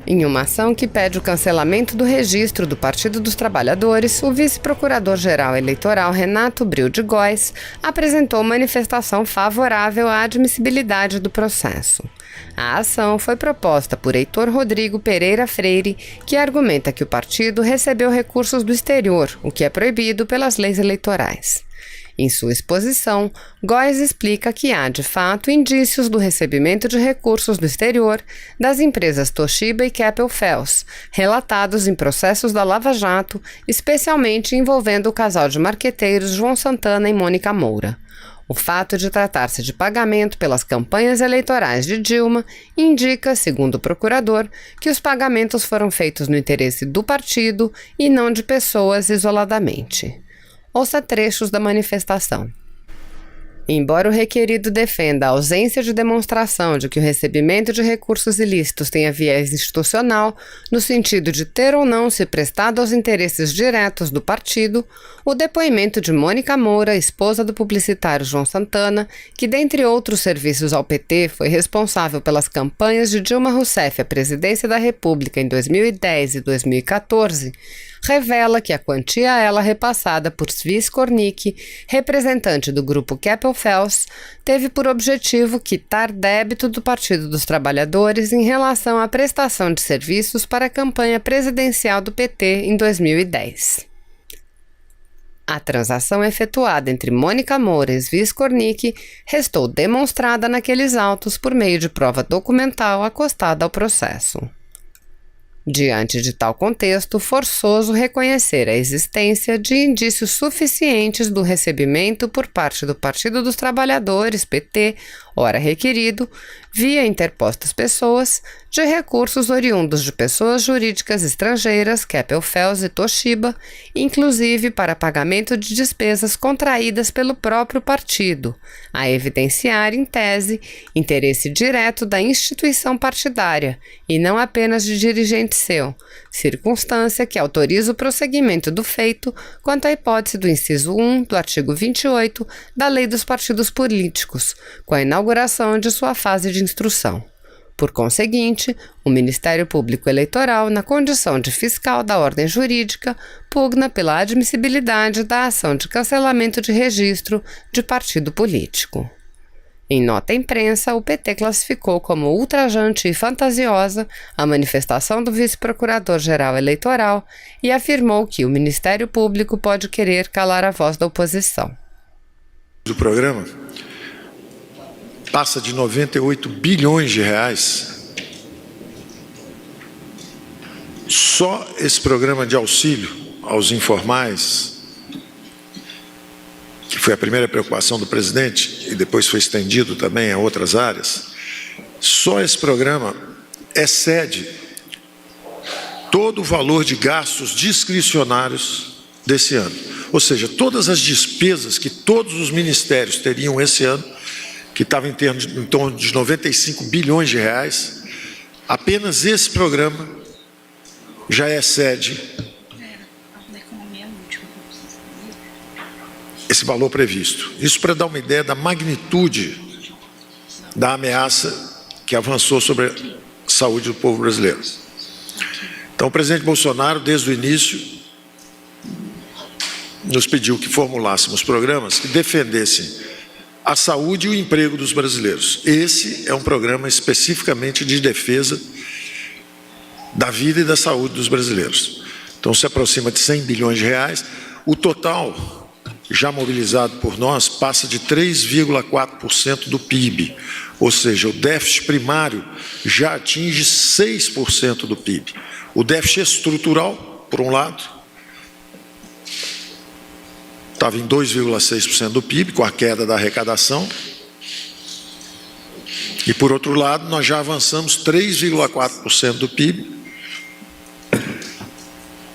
Em uma ação que pede o cancelamento do registro do Partido dos Trabalhadores, o vice-procurador-geral eleitoral Renato Bril de Góes apresentou manifestação favorável à admissibilidade do processo. A ação foi proposta por Heitor Rodrigo Pereira Freire, que argumenta que o partido recebeu recursos do exterior, o que é proibido pelas leis eleitorais. Em sua exposição, Góes explica que há, de fato, indícios do recebimento de recursos do exterior das empresas Toshiba e Keppel-FELS, relatados em processos da Lava Jato, especialmente envolvendo o casal de marqueteiros João Santana e Mônica Moura. O fato de tratar-se de pagamento pelas campanhas eleitorais de Dilma indica, segundo o procurador, que os pagamentos foram feitos no interesse do partido e não de pessoas isoladamente. Ouça trechos da manifestação. Embora o requerido defenda a ausência de demonstração de que o recebimento de recursos ilícitos tenha viés institucional, no sentido de ter ou não se prestado aos interesses diretos do partido, o depoimento de Mônica Moura, esposa do publicitário João Santana, que, dentre outros serviços ao PT, foi responsável pelas campanhas de Dilma Rousseff à presidência da República em 2010 e 2014, revela que a quantia a ela repassada por Svi Skornik, representante do grupo Keppel-FELS, teve por objetivo quitar débito do Partido dos Trabalhadores em relação à prestação de serviços para a campanha presidencial do PT em 2010. A transação efetuada entre Mônica Moura e Svi Skornik restou demonstrada naqueles autos por meio de prova documental acostada ao processo. Diante de tal contexto, forçoso reconhecer a existência de indícios suficientes do recebimento por parte do Partido dos Trabalhadores, PT, ora requerido, via interpostas pessoas, de recursos oriundos de pessoas jurídicas estrangeiras, Keppel-FELS e Toshiba, inclusive para pagamento de despesas contraídas pelo próprio partido, a evidenciar, em tese, interesse direto da instituição partidária, e não apenas de dirigente seu, circunstância que autoriza o prosseguimento do feito quanto à hipótese do inciso 1 do artigo 28 da Lei dos Partidos Políticos, com a inauguração de sua fase de instrução. Por conseguinte, o Ministério Público Eleitoral, na condição de fiscal da ordem jurídica, pugna pela admissibilidade da ação de cancelamento de registro de partido político. Em nota à imprensa, o PT classificou como ultrajante e fantasiosa a manifestação do vice-procurador-geral eleitoral e afirmou que o Ministério Público pode querer calar a voz da oposição. O programa passa de 98 bilhões de reais. Só esse programa de auxílio aos informais, que foi a primeira preocupação do presidente e depois foi estendido também a outras áreas, só esse programa excede todo o valor de gastos discricionários desse ano. Ou seja, todas as despesas que todos os ministérios teriam esse ano, que estava em torno de 95 bilhões de reais, apenas esse programa já excede esse valor previsto. Isso para dar uma ideia da magnitude da ameaça que avançou sobre a saúde do povo brasileiro. Então, o presidente Bolsonaro, desde o início, nos pediu que formulássemos programas que defendessem a saúde e o emprego dos brasileiros. Esse é um programa especificamente de defesa da vida e da saúde dos brasileiros. Então, se aproxima de 100 bilhões de reais. O total já mobilizado por nós passa de 3,4% do PIB. Ou seja, o déficit primário já atinge 6% do PIB. O déficit estrutural, por um lado, estava em 2,6% do PIB, com a queda da arrecadação. E, por outro lado, nós já avançamos 3,4% do PIB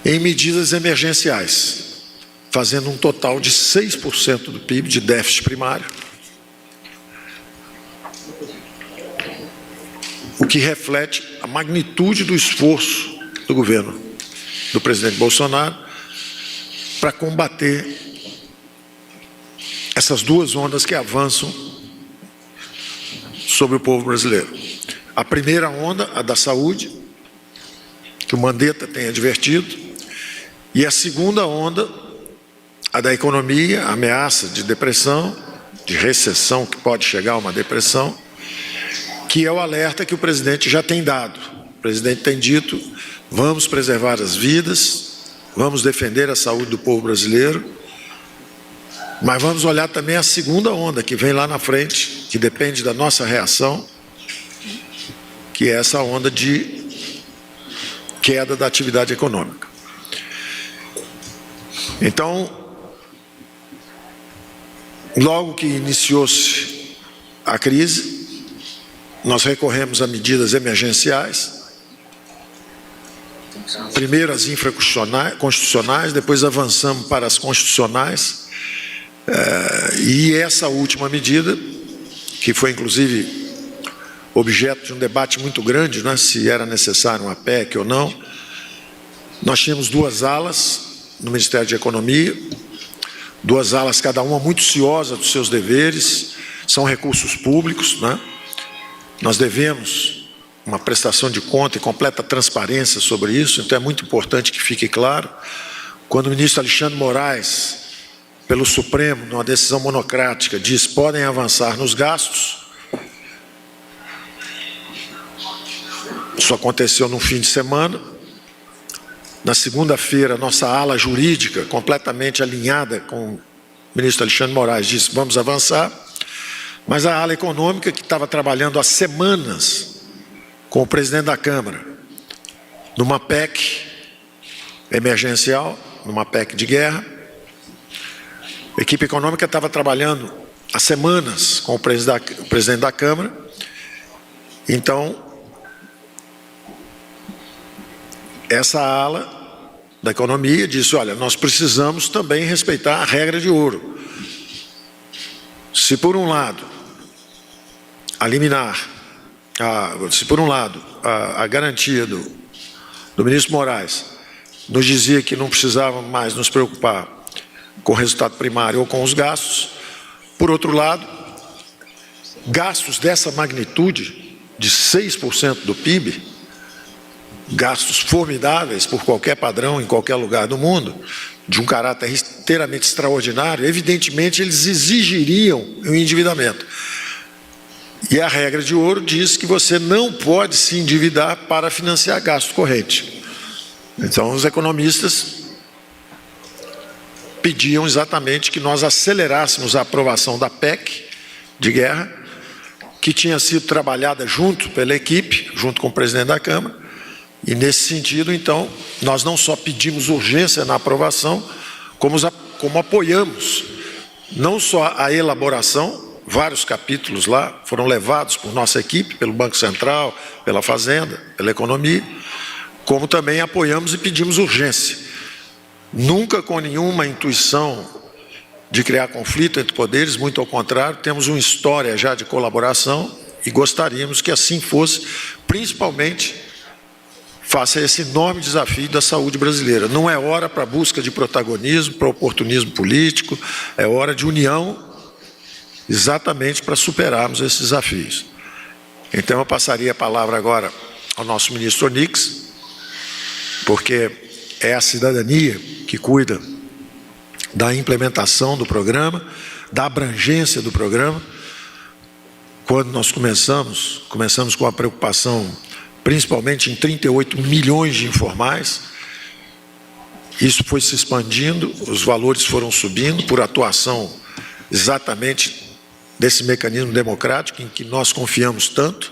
em medidas emergenciais, fazendo um total de 6% do PIB de déficit primário, o que reflete a magnitude do esforço do governo do presidente Bolsonaro para combater essas duas ondas que avançam sobre o povo brasileiro. A primeira onda, a da saúde, que o Mandetta tem advertido. E a segunda onda, a da economia, a ameaça de depressão, de recessão, que pode chegar a uma depressão, que é o alerta que o presidente já tem dado. O presidente tem dito: vamos preservar as vidas, vamos defender a saúde do povo brasileiro, mas vamos olhar também a segunda onda que vem lá na frente, que depende da nossa reação, que é essa onda de queda da atividade econômica. Então, logo que iniciou-se a crise, nós recorremos a medidas emergenciais, primeiro as infraconstitucionais, depois avançamos para as constitucionais, e essa última medida, que foi inclusive objeto de um debate muito grande, né, se era necessário uma PEC ou não, nós tínhamos duas alas no Ministério da Economia, duas alas, cada uma muito ciosa dos seus deveres, são recursos públicos, né? Nós devemos uma prestação de conta e completa transparência sobre isso, então é muito importante que fique claro. Quando o ministro Alexandre Moraes, pelo Supremo, numa decisão monocrática, diz: podem avançar nos gastos, isso aconteceu no fim de semana. Na segunda-feira, nossa ala jurídica, completamente alinhada com o ministro Alexandre Moraes, disse: vamos avançar. Mas a ala econômica, que estava trabalhando há semanas com o presidente da Câmara, numa PEC emergencial, numa PEC de guerra, a equipe econômica estava trabalhando há semanas com o presidente da Câmara. Então, essa ala da economia disse: olha, nós precisamos também respeitar a regra de ouro. Se por um lado a garantia do ministro Moraes nos dizia que não precisava mais nos preocupar com o resultado primário ou com os gastos, por outro lado, gastos dessa magnitude, de 6% do PIB, gastos formidáveis por qualquer padrão, em qualquer lugar do mundo, de um caráter inteiramente extraordinário, evidentemente eles exigiriam um endividamento. E a regra de ouro diz que você não pode se endividar para financiar gasto corrente. Então, os economistas pediam exatamente que nós acelerássemos a aprovação da PEC de guerra, que tinha sido trabalhada junto pela equipe, junto com o presidente da Câmara. E nesse sentido, então, nós não só pedimos urgência na aprovação, como apoiamos não só a elaboração, vários capítulos lá foram levados por nossa equipe, pelo Banco Central, pela Fazenda, pela Economia, como também apoiamos e pedimos urgência. Nunca com nenhuma intuição de criar conflito entre poderes, muito ao contrário, temos uma história já de colaboração e gostaríamos que assim fosse, principalmente face a esse enorme desafio da saúde brasileira. Não é hora para busca de protagonismo, para oportunismo político, é hora de união, exatamente para superarmos esses desafios. Então eu passaria a palavra agora ao nosso ministro Onix, porque é a cidadania que cuida da implementação do programa, da abrangência do programa. Quando nós começamos com a preocupação principalmente em 38 milhões de informais. Isso foi se expandindo, os valores foram subindo por atuação exatamente desse mecanismo democrático em que nós confiamos tanto.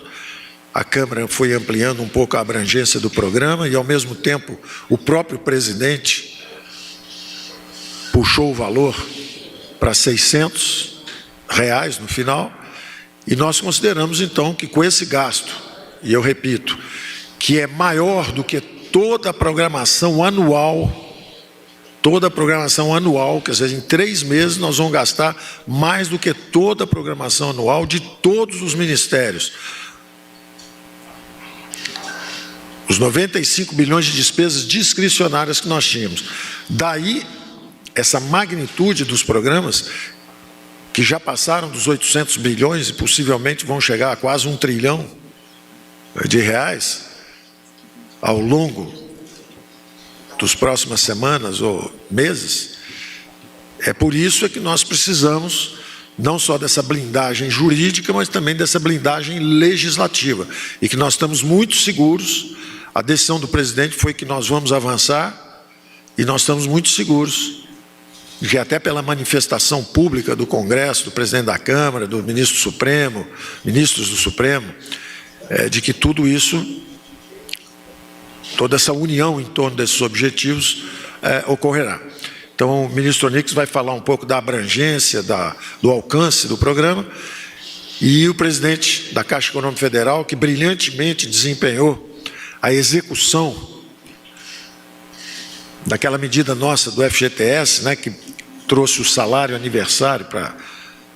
A Câmara foi ampliando um pouco a abrangência do programa e, ao mesmo tempo, o próprio presidente puxou o valor para R$600 no final, e nós consideramos, então, que com esse gasto, e eu repito, que é maior do que toda a programação anual, quer dizer, em 3 meses nós vamos gastar mais do que toda a programação anual de todos os ministérios. Os 95 bilhões de despesas discricionárias que nós tínhamos. Daí, essa magnitude dos programas, que já passaram dos 800 bilhões e possivelmente vão chegar a quase R$1 trilhão ao longo das próximas semanas ou meses. É por isso que nós precisamos não só dessa blindagem jurídica, mas também dessa blindagem legislativa. E que nós estamos muito seguros, a decisão do presidente foi que nós vamos avançar, e nós estamos muito seguros, que até pela manifestação pública do Congresso, do presidente da Câmara, do ministro Supremo, ministros do Supremo, de que tudo isso, toda essa união em torno desses objetivos ocorrerá. Então, o ministro Onyx vai falar um pouco da abrangência, do alcance do programa, e o presidente da Caixa Econômica Federal, que brilhantemente desempenhou a execução daquela medida nossa do FGTS, né, que trouxe o salário aniversário para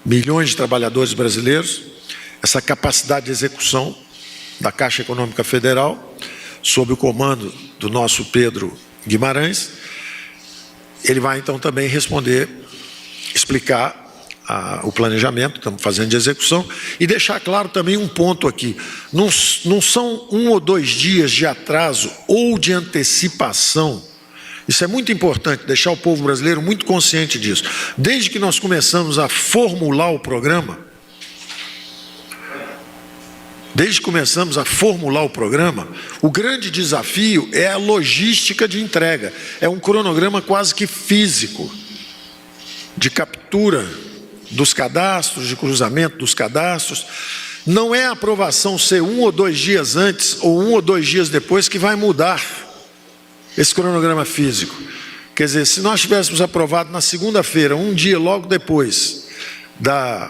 milhões de trabalhadores brasileiros, essa capacidade de execução da Caixa Econômica Federal, sob o comando do nosso Pedro Guimarães. Ele vai, então, também responder, explicar o planejamento que estamos fazendo de execução e deixar claro também um ponto aqui. Não são 1 ou 2 dias de atraso ou de antecipação. Isso é muito importante, deixar o povo brasileiro muito consciente disso. Desde que nós começamos a formular o programa, o grande desafio é a logística de entrega. É um cronograma quase que físico, de captura dos cadastros, de cruzamento dos cadastros. Não é a aprovação ser 1 ou 2 dias antes ou 1 ou 2 dias depois que vai mudar esse cronograma físico. Quer dizer, se nós tivéssemos aprovado na segunda-feira, um dia logo depois da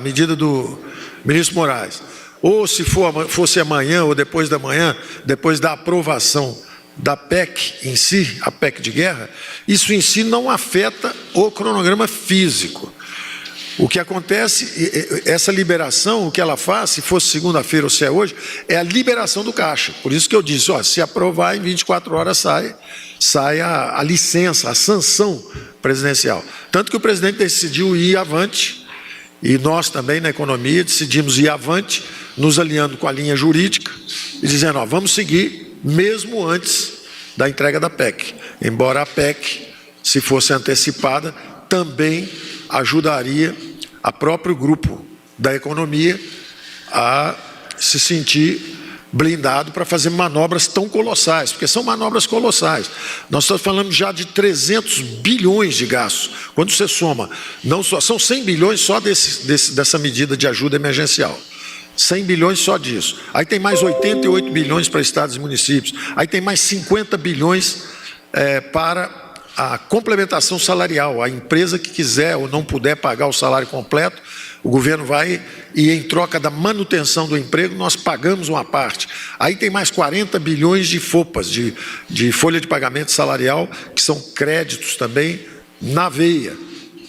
medida do ministro Moraes, ou se fosse amanhã ou depois da manhã, depois da aprovação da PEC em si, a PEC de guerra, isso em si não afeta o cronograma físico. O que acontece, essa liberação, o que ela faz, se fosse segunda-feira ou se é hoje, é a liberação do caixa. Por isso que eu disse, se aprovar, em 24 horas sai a licença, a sanção presidencial. Tanto que o presidente decidiu ir avante, e nós também na economia decidimos ir avante, nos alinhando com a linha jurídica, e dizendo, vamos seguir mesmo antes da entrega da PEC. Embora a PEC, se fosse antecipada, também ajudaria a próprio grupo da economia a se sentir blindado para fazer manobras tão colossais, porque são manobras colossais. Nós estamos falando já de 300 bilhões de gastos. Quando você soma, não só, são 100 bilhões só dessa medida de ajuda emergencial. 100 bilhões só disso. Aí tem mais 88 bilhões para estados e municípios. Aí tem mais 50 bilhões para a complementação salarial. A empresa que quiser ou não puder pagar o salário completo, o governo vai e, em troca da manutenção do emprego, nós pagamos uma parte. Aí tem mais 40 bilhões de FOPAs, de folha de pagamento salarial, que são créditos também na veia,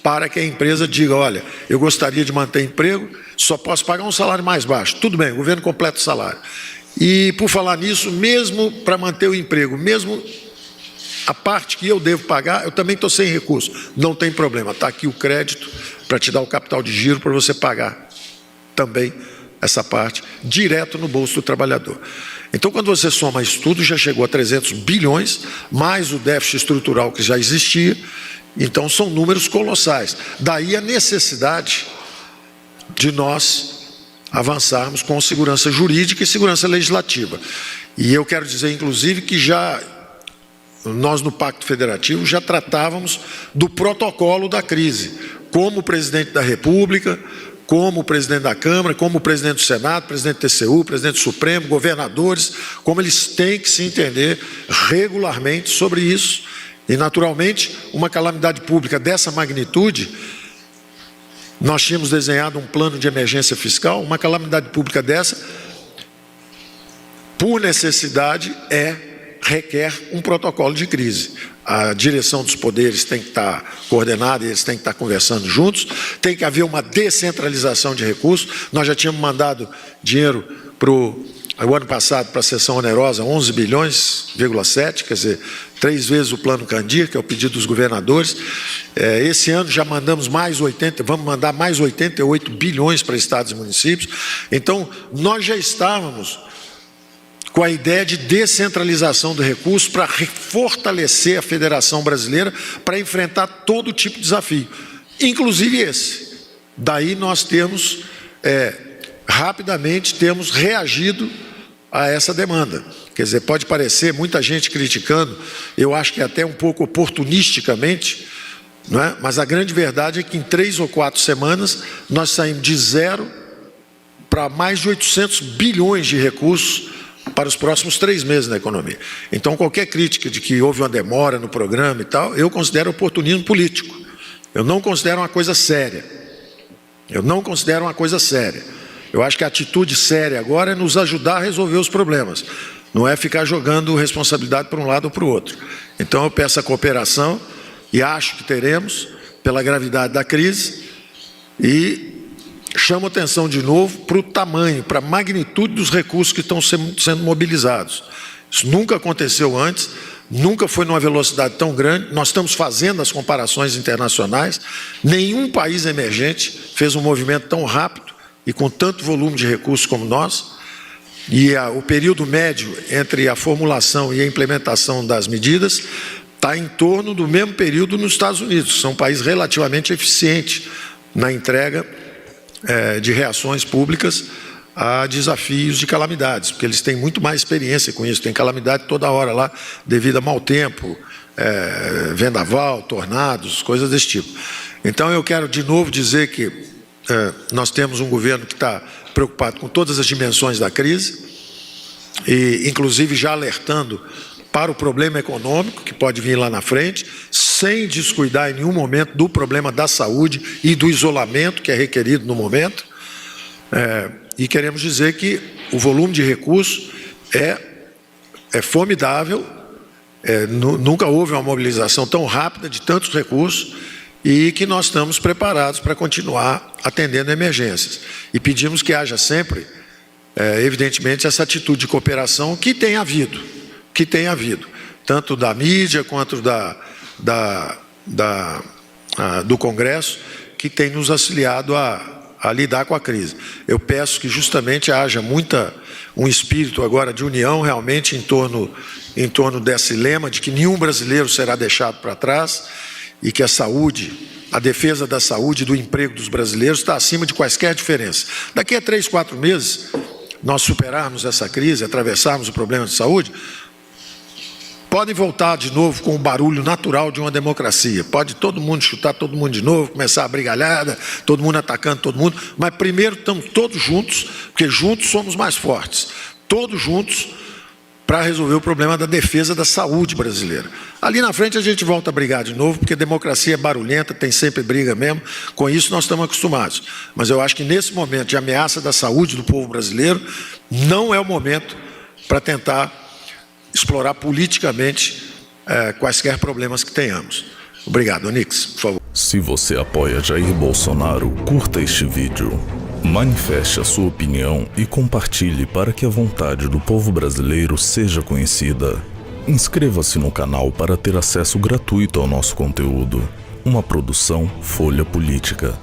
para que a empresa diga, olha, eu gostaria de manter emprego, só posso pagar um salário mais baixo. Tudo bem, o governo completa o salário. E, por falar nisso, mesmo para manter o emprego, mesmo a parte que eu devo pagar, eu também estou sem recurso. Não tem problema, está aqui o crédito para te dar o capital de giro para você pagar também essa parte, direto no bolso do trabalhador. Então, quando você soma isso tudo, já chegou a 300 bilhões, mais o déficit estrutural que já existia, então são números colossais. Daí a necessidade de nós avançarmos com segurança jurídica e segurança legislativa. E eu quero dizer, inclusive, que nós no Pacto Federativo já tratávamos do protocolo da crise, como o presidente da República, como o presidente da Câmara, como o presidente do Senado, presidente do TCU, presidente do Supremo, governadores, como eles têm que se entender regularmente sobre isso. E, naturalmente, uma calamidade pública dessa magnitude, nós tínhamos desenhado um plano de emergência fiscal, uma calamidade pública dessa, por necessidade, requer um protocolo de crise. A direção dos poderes tem que estar coordenada, eles têm que estar conversando juntos, tem que haver uma descentralização de recursos. Nós já tínhamos mandado dinheiro o ano passado para a sessão onerosa, 11 bilhões,7, quer dizer, 3 vezes o plano Candir, que é o pedido dos governadores. Esse ano já mandamos vamos mandar mais 88 bilhões para estados e municípios. Então, nós já estávamos com a ideia de descentralização do recurso para fortalecer a Federação Brasileira para enfrentar todo tipo de desafio, inclusive esse. Daí nós temos, rapidamente, temos reagido a essa demanda. Quer dizer, pode parecer muita gente criticando, eu acho que até um pouco oportunisticamente, não é? Mas a grande verdade é que em 3 ou 4 semanas nós saímos de 0 para mais de 800 bilhões de recursos para os próximos 3 meses na economia. Então, qualquer crítica de que houve uma demora no programa e tal, eu considero oportunismo político. Eu não considero uma coisa séria. Eu não considero uma coisa séria. Eu acho que a atitude séria agora é nos ajudar a resolver os problemas. Não é ficar jogando responsabilidade para um lado ou para o outro. Então, eu peço a cooperação e acho que teremos, pela gravidade da crise, e chamo atenção de novo para o tamanho, para a magnitude dos recursos que estão sendo mobilizados. Isso nunca aconteceu antes, nunca foi numa velocidade tão grande. Nós estamos fazendo as comparações internacionais. Nenhum país emergente fez um movimento tão rápido e com tanto volume de recursos como nós. E o período médio entre a formulação e a implementação das medidas está em torno do mesmo período nos Estados Unidos, que são um país relativamente eficiente na entrega de reações públicas a desafios de calamidades, porque eles têm muito mais experiência com isso. Tem calamidade toda hora lá, devido a mau tempo, vendaval, tornados, coisas desse tipo. Então, eu quero de novo dizer que nós temos um governo que está preocupado com todas as dimensões da crise, e inclusive já alertando para o problema econômico que pode vir lá na frente, sem descuidar em nenhum momento do problema da saúde e do isolamento que é requerido no momento. E queremos dizer que o volume de recursos é formidável, nunca houve uma mobilização tão rápida de tantos recursos, e que nós estamos preparados para continuar atendendo emergências. E pedimos que haja sempre, evidentemente, essa atitude de cooperação que tem havido, tanto da mídia quanto do Congresso, que tem nos auxiliado a lidar com a crise. Eu peço que justamente haja um espírito agora de união realmente em torno desse lema de que nenhum brasileiro será deixado para trás, e que a saúde, a defesa da saúde e do emprego dos brasileiros está acima de quaisquer diferenças. Daqui a 3, 4 meses, nós superarmos essa crise, atravessarmos o problema de saúde, podem voltar de novo com o barulho natural de uma democracia. Pode todo mundo chutar todo mundo de novo, começar a brigalhada, todo mundo atacando todo mundo, mas primeiro estamos todos juntos, porque juntos somos mais fortes. Todos juntos para resolver o problema da defesa da saúde brasileira. Ali na frente a gente volta a brigar de novo, porque a democracia é barulhenta, tem sempre briga mesmo, com isso nós estamos acostumados. Mas eu acho que nesse momento de ameaça da saúde do povo brasileiro, não é o momento para tentar explorar politicamente quaisquer problemas que tenhamos. Obrigado, Onix, por favor. Se você apoia Jair Bolsonaro, curta este vídeo. Manifeste a sua opinião e compartilhe para que a vontade do povo brasileiro seja conhecida. Inscreva-se no canal para ter acesso gratuito ao nosso conteúdo. Uma produção Folha Política.